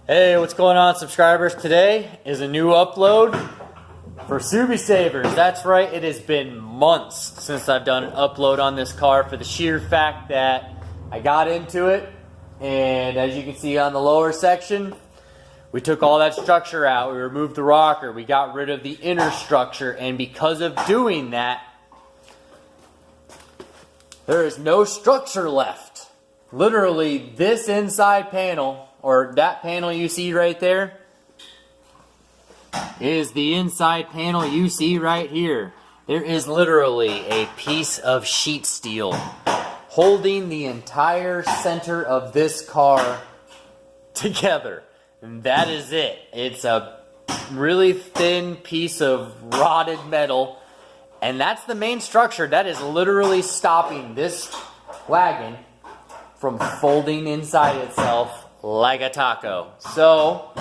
Hey, what's going on, subscribers? Today is a new upload for Subie Savers. That's right, it has been months since I've done an upload on this car for the sheer fact that I got into it, and as you can see on the lower section, we took all that structure out. We removed the rocker, we got rid of the inner structure, and because of doing that, there is no structure left. Literally, this inside panel, or that panel you see right there, is the inside panel you see right here. There is literally a piece of sheet steel holding the entire center of this car together. And that is it. It's a really thin piece of rotted metal. And that's the main structure that is literally stopping this wagon from folding inside itself like a taco. So,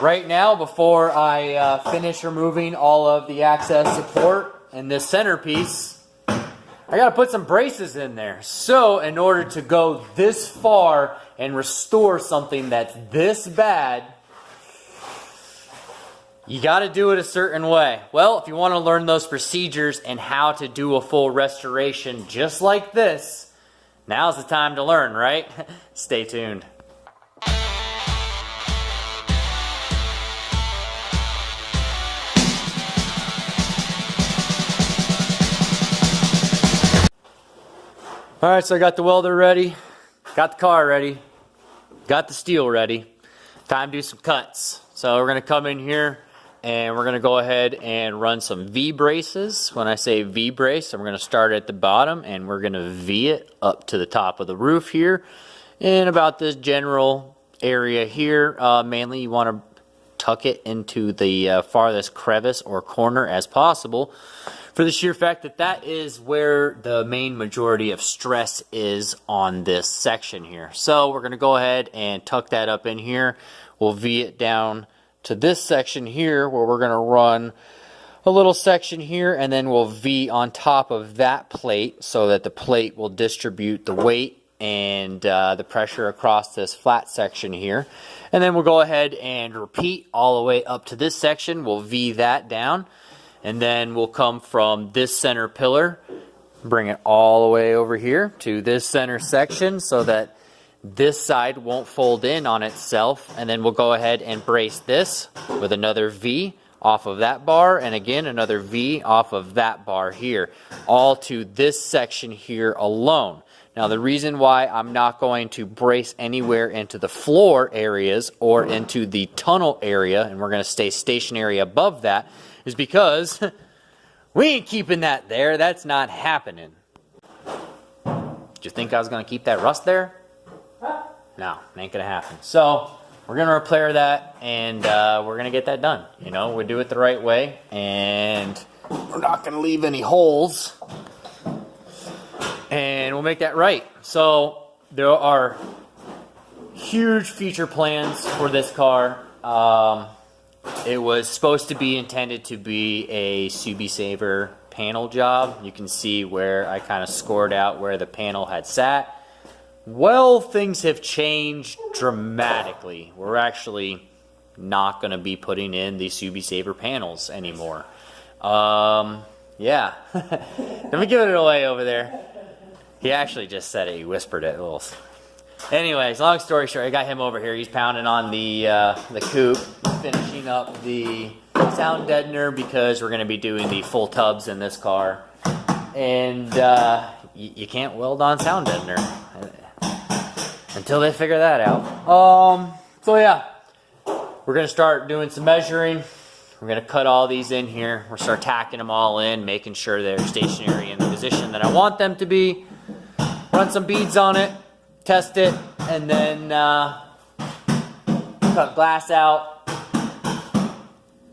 right now, before I finish removing all of the access support and this centerpiece, I gotta put some braces in there. So, in order to go this far and restore something that's this bad, you gotta do it a certain way. Well, if you want to learn those procedures and how to do a full restoration just like this, now's the time to learn, right? Stay tuned. Alright, so I got the welder ready, got the car ready, got the steel ready. Time to do some cuts. So we're going to come in here and we're going to go ahead and run some V-braces. When I say V-brace, I'm going to start at the bottom and we're going to V it up to the top of the roof here. In about this general area here, mainly you want to tuck it into the farthest crevice or corner as possible, for the sheer fact that that is where the main majority of stress is on this section here. So we're going to go ahead and tuck that up in here. We'll V it down to this section here where we're going to run a little section here, and then we'll V on top of that plate so that the plate will distribute the weight and the pressure across this flat section here. And then we'll go ahead and repeat all the way up to this section. We'll V that down. And then we'll come from this center pillar, bring it all the way over here to this center section so that this side won't fold in on itself. And then we'll go ahead and brace this with another V off of that bar, and again another V off of that bar here, all to this section here alone. Now the reason why I'm not going to brace anywhere into the floor areas or into the tunnel area, and we're going to stay stationary above that, is because we ain't keeping that there. That's not happening. Did you think I was going to keep that rust there? No, it ain't going to happen. So we're going to repair that, and we're going to get that done. You know, we do it the right way, and we're not going to leave any holes, and we'll make that right. So there are huge feature plans for this car. It was supposed to be intended to be a Subie Saver panel job. You can see where I kind of scored out where the panel had sat. Well, things have changed dramatically. We're actually not going to be putting in the Subie Saver panels anymore. Yeah. Let me give it away over there. He actually just said it. He whispered it. Anyways, long story short, I got him over here. He's pounding on the coupe, finishing up the sound deadener because we're going to be doing the full tubs in this car. And you can't weld on sound deadener until they figure that out. So yeah, we're going to start doing some measuring. We're going to cut all these in here. We'll start tacking them all in, making sure they're stationary in the position that I want them to be. Run some beads on it. Test it, and then cut glass out,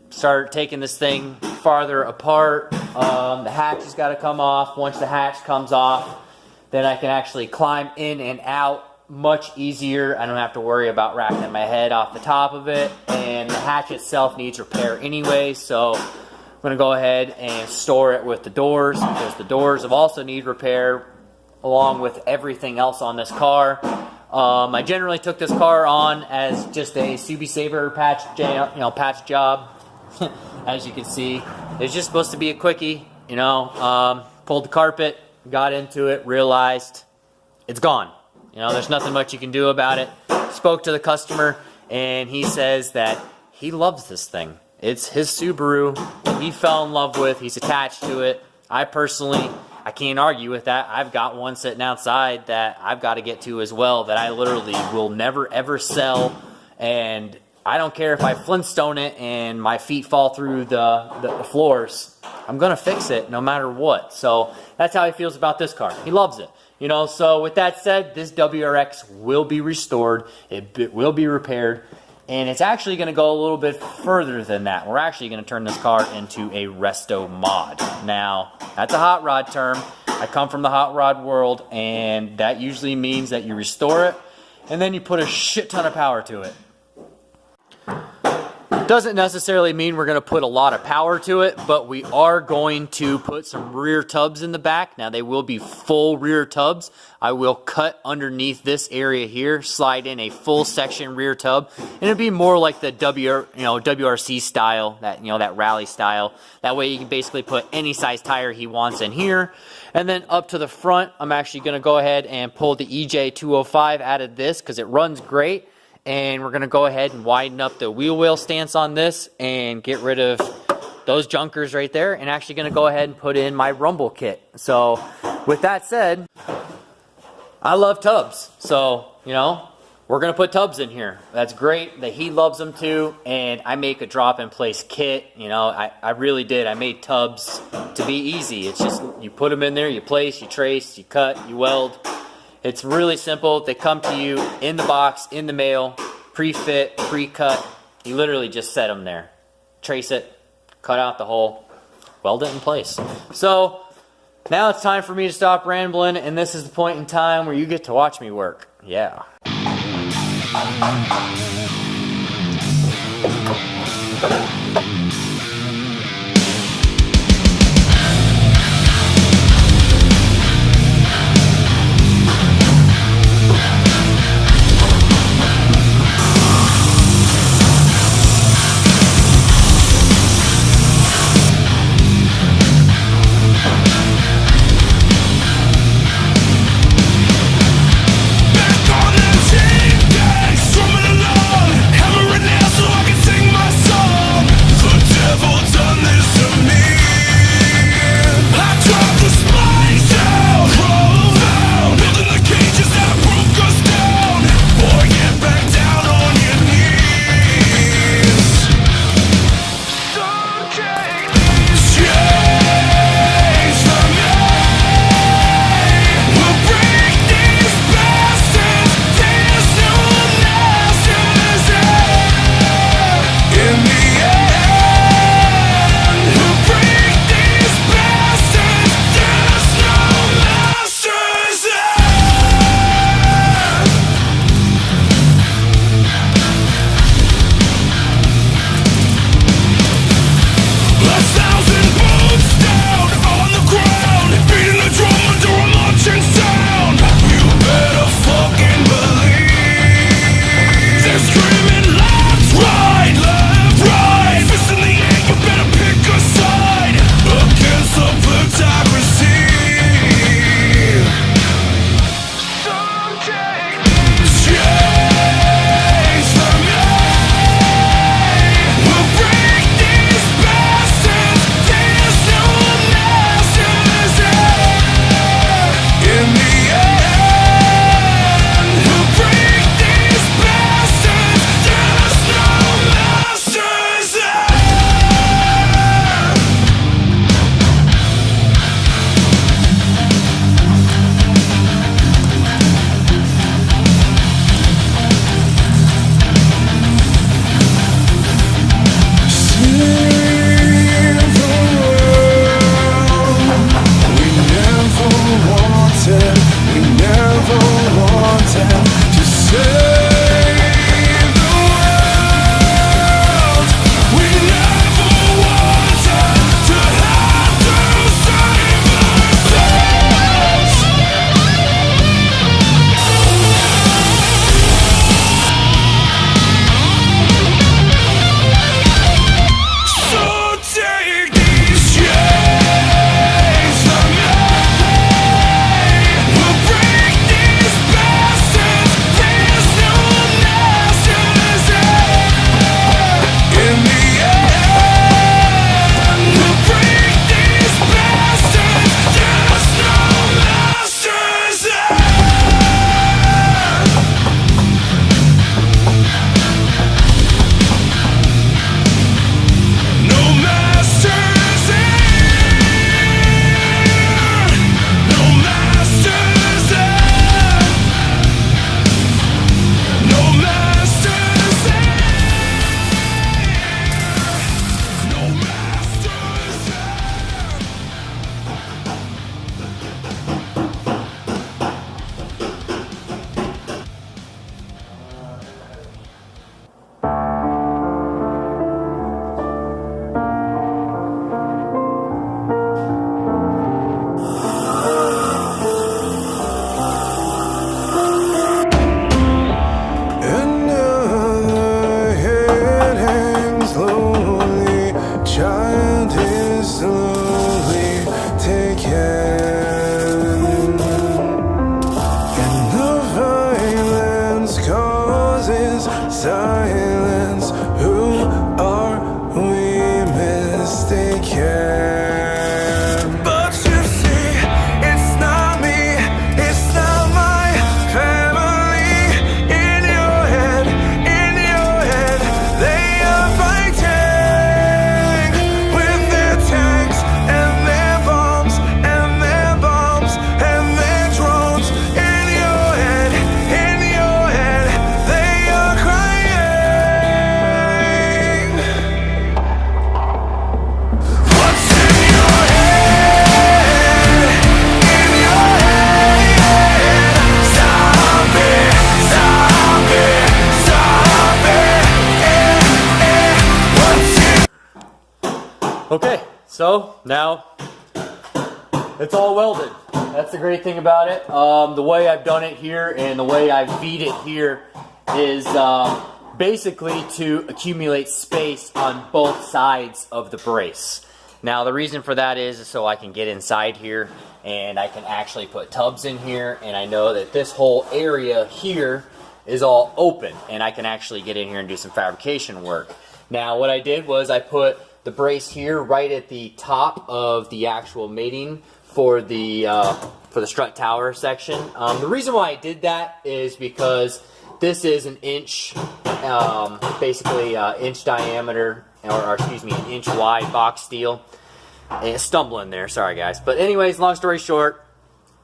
start taking this thing farther apart. The hatch has got to come off. Once the hatch comes off, then I can actually climb in and out much easier. I don't have to worry about racking my head off the top of it, and the hatch itself needs repair anyway, so I'm going to go ahead and store it with the doors, because the doors have also need repair along with everything else on this car. I generally took this car on as just a Subie Saver patch job. As you can see, it's just supposed to be a quickie. Pulled the carpet, got into it, realized it's gone. There's nothing much you can do about it. Spoke to the customer, and he says that he loves this thing. It's his Subaru. He fell in love with. He's attached to it. I can't argue with that. I've got one sitting outside that I've got to get to as well that I literally will never ever sell. And I don't care if I Flintstone it and my feet fall through the floors. I'm going to fix it no matter what. So that's how he feels about this car. He loves it. So with that said, this WRX will be restored. It will be repaired. And it's actually going to go a little bit further than that. We're actually going to turn this car into a resto mod. Now, that's a hot rod term. I come from the hot rod world, and that usually means that you restore it, and then you put a shit ton of power to it. Doesn't necessarily mean we're going to put a lot of power to it, but we are going to put some rear tubs in the back. Now, they will be full rear tubs. I will cut underneath this area here, slide in a full section rear tub, and it'll be more like the WRC style, that rally style. That way you can basically put any size tire he wants in here. And then up to the front, I'm actually going to go ahead and pull the EJ205 out of this because it runs great. And we're going to go ahead and widen up the wheel well stance on this and get rid of those junkers right there. And actually going to go ahead and put in my rumble kit. So with that said, I love tubs. So, we're going to put tubs in here. That's great that he loves them too. And I make a drop in place kit. I really did. I made tubs to be easy. It's just you put them in there, you place, you trace, you cut, you weld. It's really simple. They come to you in the box, in the mail, pre-fit, pre-cut. You literally just set them there. Trace it, cut out the hole, weld it in place. So now it's time for me to stop rambling, and this is the point in time where you get to watch me work. Yeah. Devil is silence. Who are we mistaken? But you see, it's not me, it's not my family. In your head, they are fighting with their tanks and their bombs and their bombs and their drones. In your head, they are crying. What's in your head? In your head. Zombie, zombie, zombie. What's in Okay, so now it's all welded. That's the great thing about it. The way I've done it here and the way I've beat it here is basically to accumulate space on both sides of the brace. Now the reason for that is so I can get inside here and I can actually put tubs in here, and I know that this whole area here is all open and I can actually get in here and do some fabrication work. Now what I did was I put the brace here right at the top of the actual mating for the strut tower section. The reason why I did that is because this is an inch, basically inch diameter, or excuse me, an inch wide box steel. And stumbling there, sorry guys. But anyways, long story short,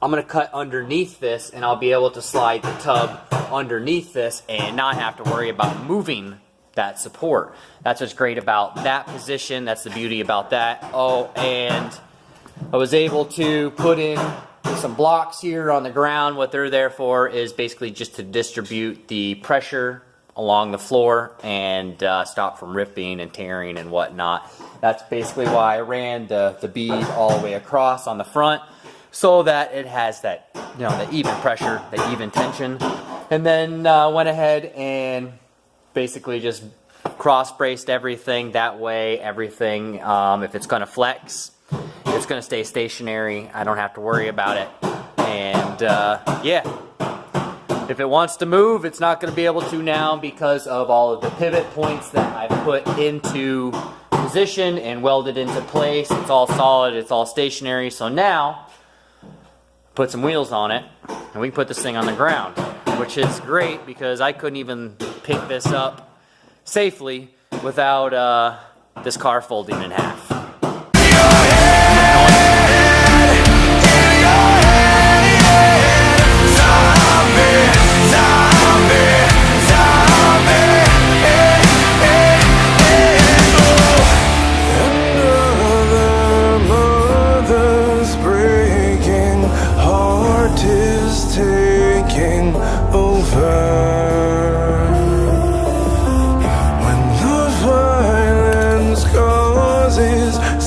I'm gonna cut underneath this and I'll be able to slide the tub underneath this and not have to worry about moving that support. That's what's great about that position. That's the beauty about that. Oh, and I was able to put in some blocks here on the ground. What they're there for is basically just to distribute the pressure along the floor and stop from ripping and tearing and whatnot. That's basically why I ran the bead all the way across on the front, so that it has that, you know, the even pressure, the even tension. And then went ahead and basically just cross braced everything. That way everything, if it's gonna flex, it's gonna stay stationary. I don't have to worry about it. And yeah, if it wants to move, it's not gonna be able to now because of all of the pivot points that I've put into position and welded into place. It's all solid, it's all stationary. So now, put some wheels on it and we can put this thing on the ground, which is great because I couldn't even pick this up safely without this car folding in half.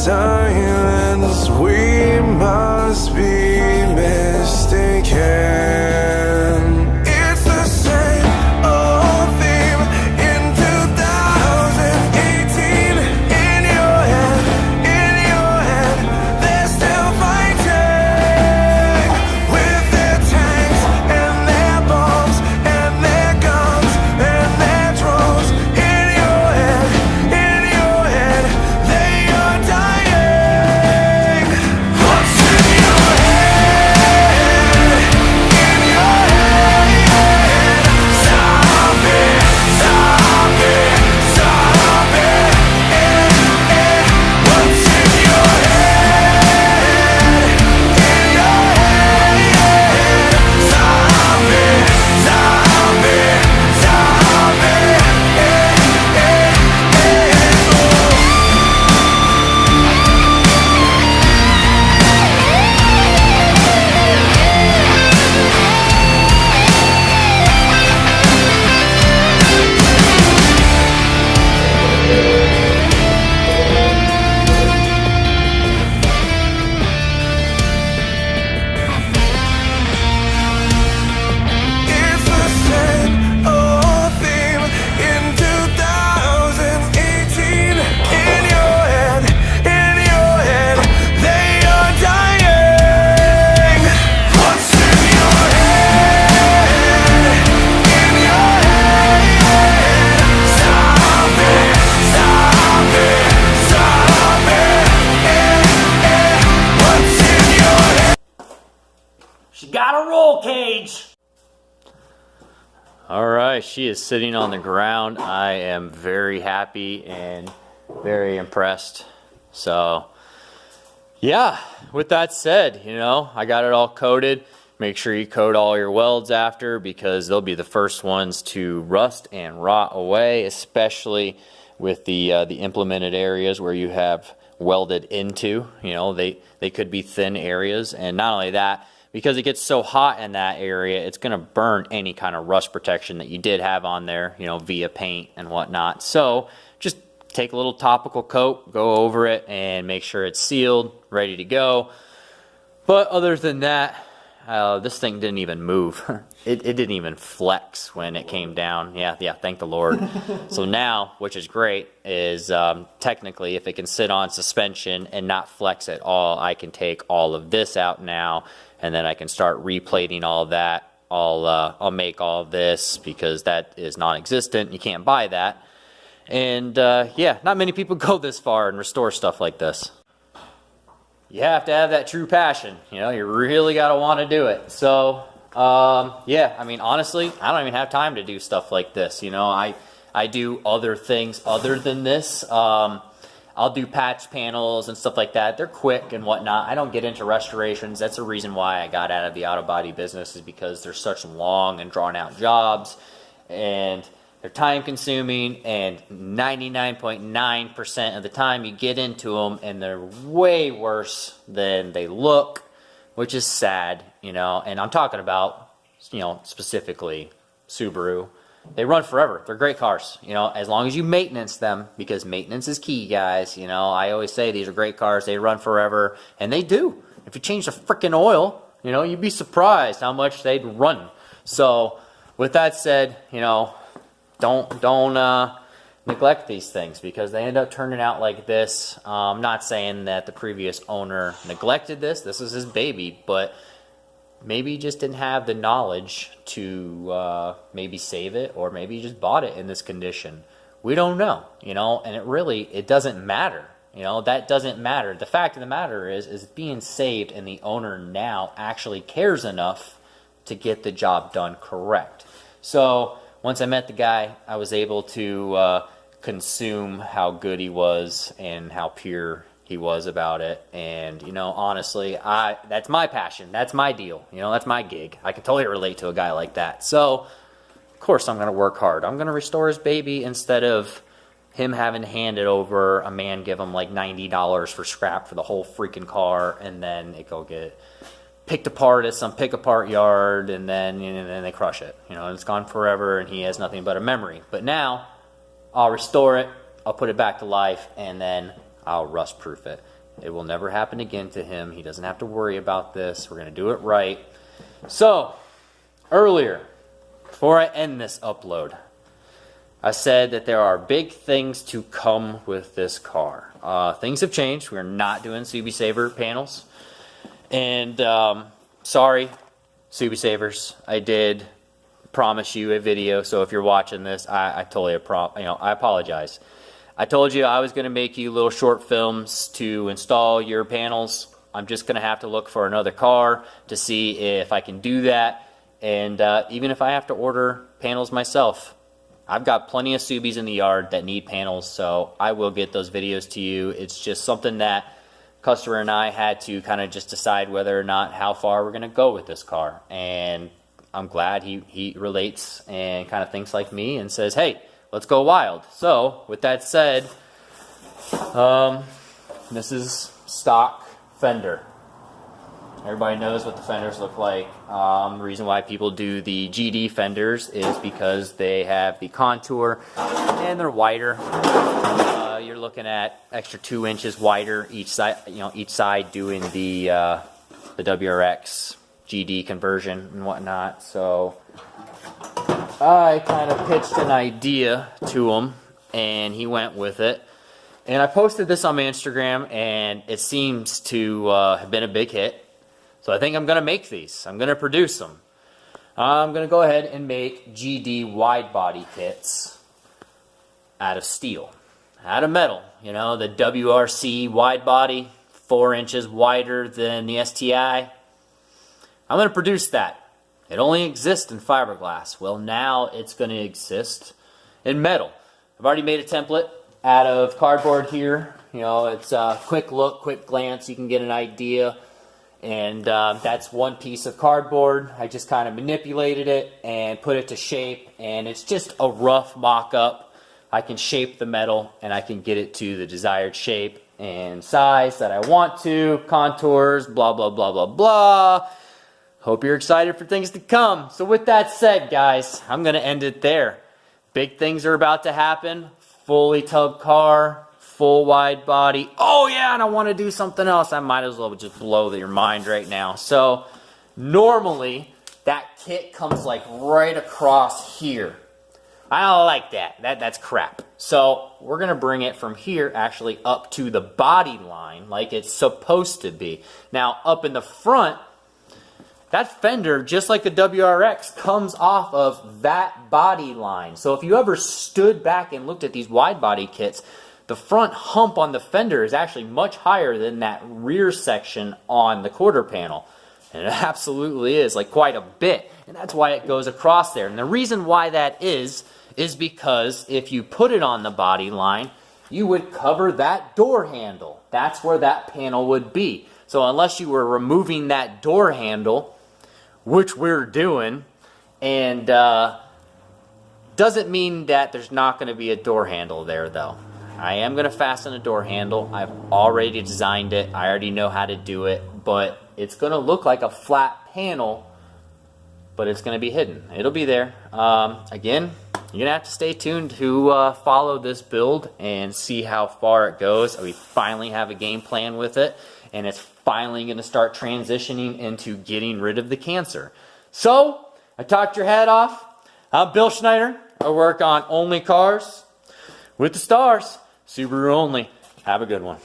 Silence, we must be mistaken. It's the same old theme in 2018. In your head, they're still fighting with their tanks and their bombs and their guns and their drones. In your head, they are dying. What's in your head? right, she is sitting on the ground. I am very happy and very impressed. So, yeah, with that said, you know, I got it all coated. Make sure you coat all your welds after, because they'll be the first ones to rust and rot away, especially with the implemented areas where you have welded into. You know, they could be thin areas, and not only that, because it gets so hot in that area, it's going to burn any kind of rust protection that you did have on there, you know, via paint and whatnot. So just take a little topical coat, go over it, and make sure it's sealed, ready to go. But other than that, this thing didn't even move. It didn't even flex when it came down. Yeah, thank the Lord. So now, which is great, is technically if it can sit on suspension and not flex at all, I can take all of this out now, and then I can start replating all of that. I'll make all of this, because that is non-existent. You can't buy that. And yeah, not many people go this far and restore stuff like this. You have to have that true passion. You know, you really got to want to do it. So, yeah, I mean, honestly, I don't even have time to do stuff like this. You know, I do other things other than this. I'll do patch panels and stuff like that. They're quick and whatnot. I don't get into restorations. That's the reason why I got out of the auto body business, is because they're such long and drawn out jobs, and they're time consuming, and 99.9% of the time you get into them and they're way worse than they look, which is sad, you know. And I'm talking about, you know, specifically Subaru. They run forever. They're great cars, you know, as long as you maintenance them, because maintenance is key, guys. You know, I always say these are great cars. They run forever, and they do. If you change the freaking oil, you know, you'd be surprised how much they'd run. So with that said, you know, don't neglect these things, because they end up turning out like this. I'm not saying that the previous owner neglected this. This is his baby, but maybe he just didn't have the knowledge to maybe save it, or maybe he just bought it in this condition. We don't know, you know, and it doesn't matter. You know, that doesn't matter. The fact of the matter is it's being saved, and the owner now actually cares enough to get the job done correct. So once I met the guy, I was able to consume how good he was and how pure he was about it. And, you know, honestly, that's my passion. That's my deal. You know, that's my gig. I can totally relate to a guy like that. So, of course, I'm going to work hard. I'm going to restore his baby, instead of him having to hand it over, a man give him like $90 for scrap for the whole freaking car, and then it go get picked apart at some pick-apart yard, and then they crush it. You know, and it's gone forever, and he has nothing but a memory. But now, I'll restore it, I'll put it back to life, and then I'll rust-proof it. It will never happen again to him. He doesn't have to worry about this. We're going to do it right. So, earlier, before I end this upload, I said that there are big things to come with this car. Things have changed. We're not doing Subie Saver panels. And sorry, Subie Savers, I did promise you a video. So if you're watching this, I totally I apologize. I told you I was going to make you little short films to install your panels. I'm just going to have to look for another car to see if I can do that. And even if I have to order panels myself, I've got plenty of Subies in the yard that need panels, so I will get those videos to you. It's just something that customer and I had to kind of just decide whether or not how far we're going to go with this car. And I'm glad he relates and kind of thinks like me and says, hey, let's go wild. So with that said, this is stock fender. Everybody knows what the fenders look like. The reason why people do the GD fenders is because they have the contour and they're wider. You're looking at extra 2 inches wider each side. You know, each side doing the WRX GD conversion and whatnot. So I kind of pitched an idea to him, and he went with it. And I posted this on my Instagram, and it seems to have been a big hit. So I think I'm going to make these. I'm going to produce them. I'm going to go ahead and make GD wide body kits out of steel, out of metal. You know, the WRC wide body, 4 inches wider than the STI. I'm going to produce that. It only exists in fiberglass. Well, now it's going to exist in metal. I've already made a template out of cardboard here. You know, it's a quick look, quick glance. You can get an idea. And that's one piece of cardboard. I just kind of manipulated it and put it to shape. And it's just a rough mock-up. I can shape the metal and I can get it to the desired shape and size that I want to. Contours, blah, blah, blah, blah, blah. Hope you're excited for things to come. So with that said, guys, I'm going to end it there. Big things are about to happen. Fully tub car, full wide body. Oh yeah, and I want to do something else. I might as well just blow your mind right now. So normally that kit comes like right across here. I don't like that. That's crap. So we're going to bring it from here actually up to the body line like it's supposed to be. Now up in the front, that fender, just like the WRX, comes off of that body line. So if you ever stood back and looked at these wide body kits, the front hump on the fender is actually much higher than that rear section on the quarter panel. And it absolutely is, like quite a bit. And that's why it goes across there. And the reason why that is because if you put it on the body line, you would cover that door handle. That's where that panel would be. So unless you were removing that door handle, which we're doing, and doesn't mean that there's not going to be a door handle there though. I am going to fasten a door handle. I've already designed it. I already know how to do it, but it's going to look like a flat panel, but it's going to be hidden. It'll be there. Again, you're going to have to stay tuned to follow this build and see how far it goes. We finally have a game plan with it, and it's finally going to start transitioning into getting rid of the cancer. So, I talked your head off. I'm Bill Schneider. I work on only cars with the stars. Subaru only. Have a good one.